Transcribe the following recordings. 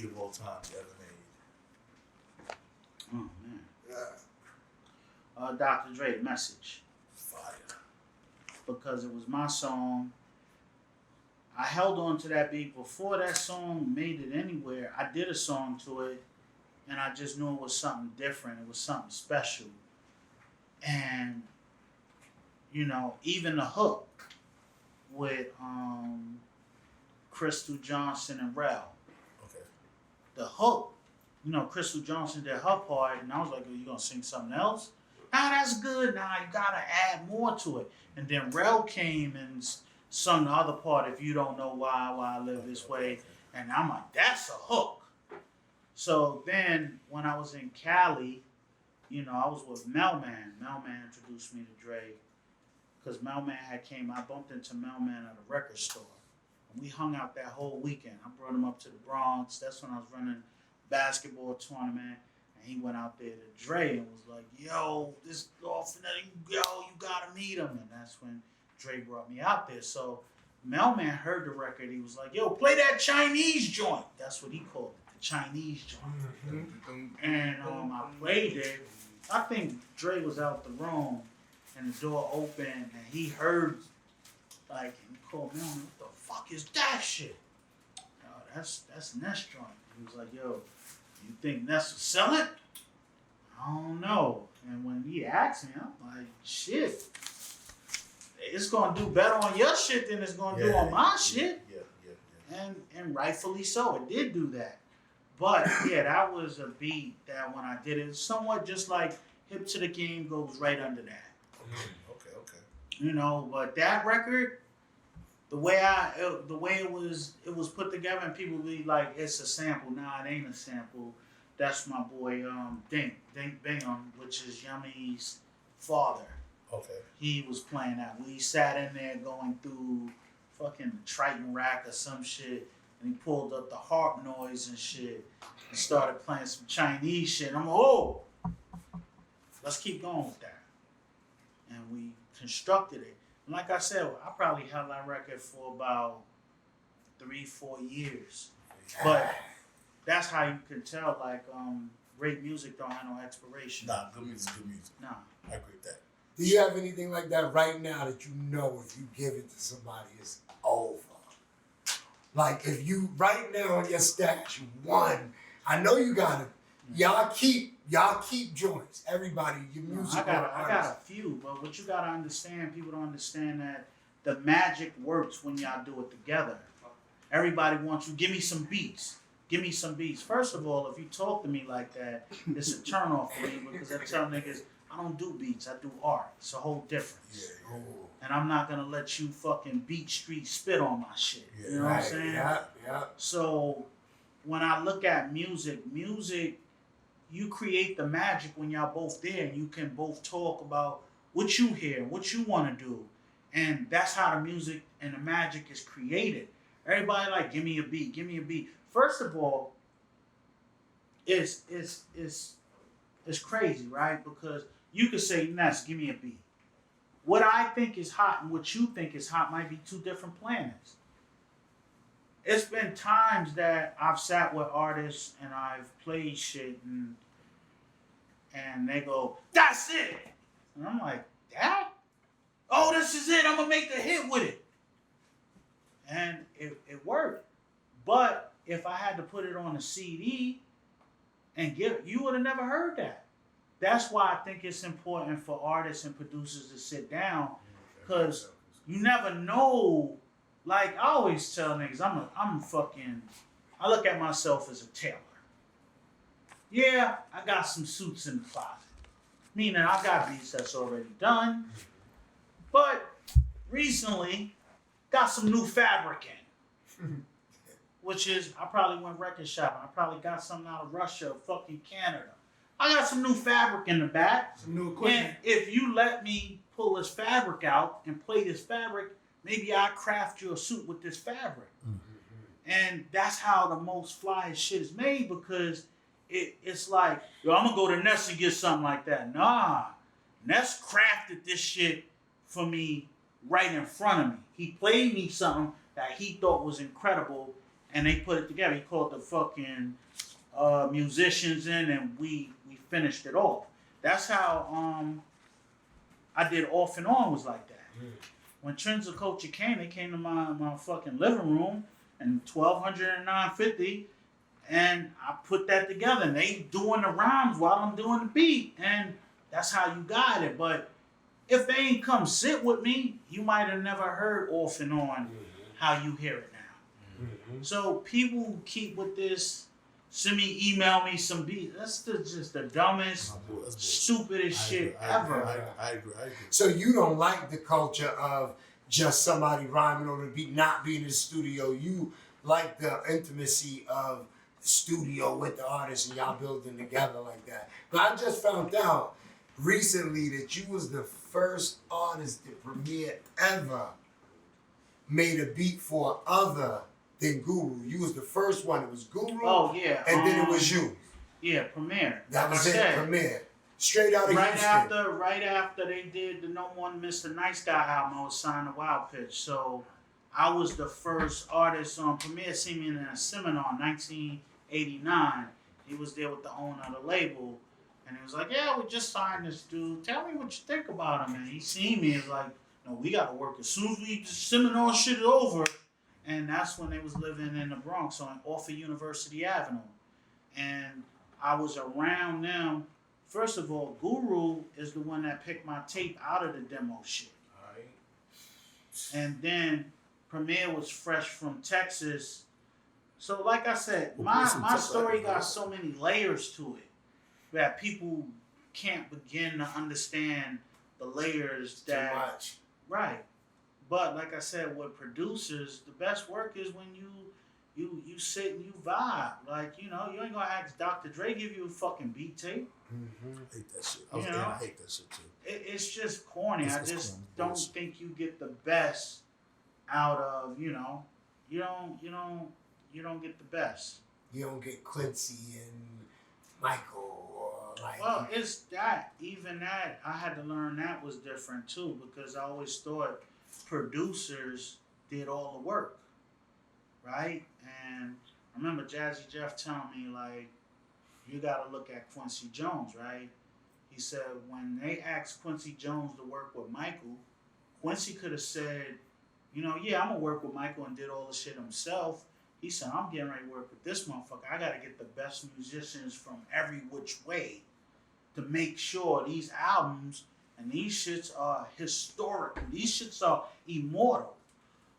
beat of all time you ever made? Oh man. Yeah. Dr. Dre, Message. Fire. Because it was my song. I held on to that beat before that song made it anywhere. I did a song to it, and I just knew it was something different. It was something special. And, you know, even the hook with Crystal Johnson and Rel. Okay. The hook, you know, Crystal Johnson did her part, and I was like, "Are you gonna sing something else?" Nah, that's good. Nah, you gotta add more to it. And then Rel came and sung the other part, "If You Don't Know Why I Live This Way," and I'm like, "That's a hook." So then, when I was in Cali, you know, I was with Melman. Melman introduced me to Dre, because Melman had came. I bumped into Melman at a record store. We hung out that whole weekend. I brought him up to the Bronx. That's when I was running a basketball tournament. And he went out there to Dre and was like, "Yo, this orphan, yo, you gotta meet him." And that's when Dre brought me out there. So Melman heard the record. He was like, "Yo, play that Chinese joint." That's what he called it, the Chinese joint. And I played it. I think Dre was out the room and the door opened and he heard, like, and he called Melman, "What the fuck is that shit?" That's Ness joint. He was like, "Yo, you think Ness will sell it?" I don't know. And when he asked me, I'm like, "Shit, it's gonna do better on your shit than it's gonna do on my shit." Yeah. And rightfully so, it did do that. But yeah, that was a beat that when I did it, somewhat just like Hip to the Game goes right under that. Okay. You know, but that record, the way it was put together, and people be like, "It's a sample." Nah, it ain't a sample. That's my boy Dink Bingham, which is Yummy's father. Okay. He was playing that. We sat in there going through fucking Triton Rack or some shit, and he pulled up the harp noise and shit and started playing some Chinese shit. And I'm like, "Oh, let's keep going with that." And we constructed it. And like I said, I probably held that record for about 3-4 years. But that's how you can tell, like, great music don't have no expiration. Nah, good music, good music. Nah. I agree with that. Do you have anything like that right now that you know if you give it to somebody, it's over? Like, if you, right now on your stash, one, I know you got it. Y'all keep joints. Everybody, your music. I got a few, but what you gotta understand, people don't understand that the magic works when y'all do it together. Everybody wants you, give me some beats. First of all, if you talk to me like that, it's a turnoff for me because I tell niggas, I don't do beats, I do art. It's a whole difference. Yeah. And I'm not gonna let you fucking beat street spit on my shit. Yeah, you know what I'm saying? Yeah. So when I look at music, you create the magic when y'all both there and you can both talk about what you hear, what you want to do. And that's how the music and the magic is created. Everybody like, give me a beat. First of all, it's crazy, right? Because you could say, Ness, give me a beat. What I think is hot and what you think is hot might be two different planets. It's been times that I've sat with artists and I've played shit and they go, "That's it." And I'm like, "That? Oh, this is it. I'm going to make the hit with it." And it worked. But if I had to put it on a CD and give it, you would have never heard that. That's why I think it's important for artists and producers to sit down, because you never know. Like I always tell niggas, I look at myself as a tailor. Yeah, I got some suits in the closet. Meaning I got beats that's already done. But recently, got some new fabric in. Which is, I probably went record shopping. I probably got something out of Russia or fucking Canada. I got some new fabric in the back. Some new equipment. And if you let me pull this fabric out and play this fabric, maybe I craft you a suit with this fabric. Mm-hmm. And that's how the most flyest shit is made, because it's like, yo, I'm going to go to Ness and get something like that. Nah. Ness crafted this shit for me right in front of me. He played me something that he thought was incredible, and they put it together. He called the fucking musicians in, and we finished it off. That's how I did Off and On was like that. When Trends of Culture came, they came to my fucking living room and 1209.50, and I put that together. And they doing the rhymes while I'm doing the beat, and that's how you got it. But if they ain't come sit with me, you might have never heard Off and On how you hear it now. So people who keep with this, email me some beats. That's just the dumbest, stupidest shit ever. I agree. So you don't like the culture of just somebody rhyming on the beat, not being in the studio. You like the intimacy of the studio with the artist and y'all building together like that. But I just found out recently that you was the first artist that Premier ever made a beat for other than Guru. You was the first one. It was Guru. Oh yeah. And then it was you. Yeah, Premier. That was it. Premier. Straight out of Houston. Right after they did the No One Mr. Nice Guy album, I was signed to Wild Pitch. So I was the first artist on Premier. See me in a seminar in 1989. He was there with the owner of the label. And he was like, yeah, we just signed this dude. Tell me what you think about him. And he seen me and was like, no, we got to work as soon as we seminar shit is over. And that's when they was living in the Bronx off of University Avenue. And I was around them. First of all, Guru is the one that picked my tape out of the demo shit. All right. And then Premier was fresh from Texas. So like I said, my story got so many layers to it that people can't begin to understand the layers that... Too much. Right. But like I said, with producers, the best work is when you sit and you vibe. Like, you know, you ain't gonna ask Dr. Dre give you a fucking beat tape. I hate that shit. I hate that shit too. It's just corny. I just corny. don't think you get the best out of, you know, you don't get the best. You don't get Quincy and Michael or like... Well, it's that. Even that, I had to learn that was different too, because I always thought producers did all the work, right? And I remember Jazzy Jeff telling me, like, you got to look at Quincy Jones, right? He said when they asked Quincy Jones to work with Michael, Quincy could have said, you know, yeah, I'm going to work with Michael and did all the shit himself. He said, I'm getting ready to work with this motherfucker. I got to get the best musicians from every which way to make sure these albums and these shits are historic. These shits are immortal.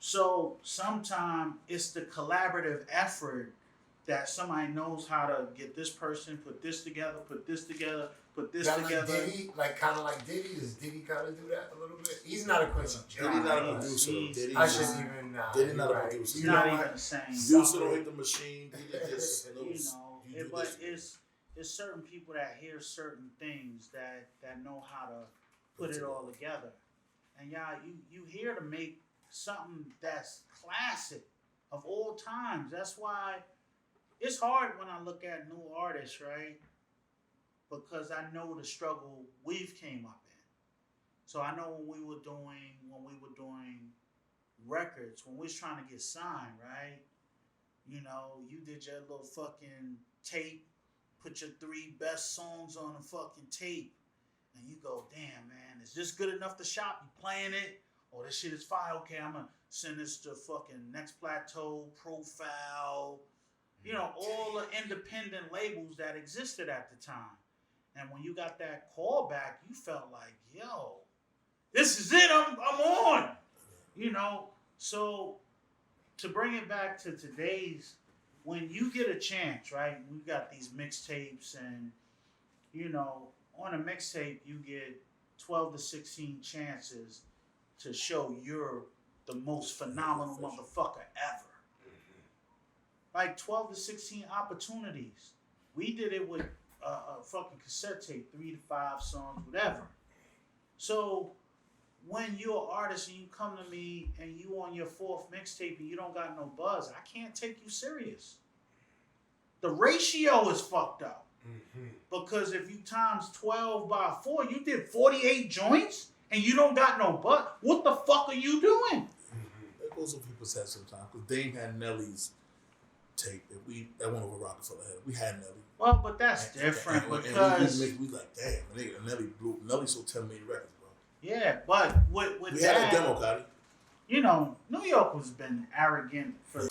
So sometimes it's the collaborative effort that somebody knows how to get this person, put this together, put this together, put this together. Like Diddy, kind of like Diddy. Does Diddy kind of do that a little bit? He's not a Quincy Jones. Diddy not a producer. I shouldn't even. Diddy not a producer. He's not even the same. Producer don't hit the machine. Diddy just knows. You know, but it's certain people that hear certain things that know how to put it all together. And y'all, you here to make something that's classic of all times. That's why it's hard when I look at new artists, right? Because I know the struggle we've came up in. So I know when we were doing records, when we was trying to get signed, right? You know, you did your little fucking tape, put your 3 best songs on a fucking tape, and you go, damn, man, is this good enough to shop? You playing it? Oh, this shit is fire. Okay, I'm going to send this to fucking Next Plateau, Profile, you know, all the independent labels that existed at the time. And when you got that call back, you felt like, yo, this is it. I'm on. You know, so to bring it back to today's, when you get a chance, right? We got these mixtapes, and you know, on a mixtape you get 12 to 16 chances to show you're the most phenomenal motherfucker ever. Like 12 to 16 opportunities. We did it with a fucking cassette tape, 3 to 5 songs, whatever. So when you're an artist and you come to me and you on your 4th mixtape and you don't got no buzz, I can't take you serious. The ratio is fucked up. Because if you times 12 by 4, you did 48 joints and you don't got no buzz. What the fuck are you doing? That goes over people's heads sometimes. Because Dame had Nelly's tape. That went over Rockefeller Head. We had Nelly. Well, but that's different because we like, damn, Nelly sold 10 million records, bro. Yeah, but with we that, had a demo, Gotti. You know, New York has been arrogant for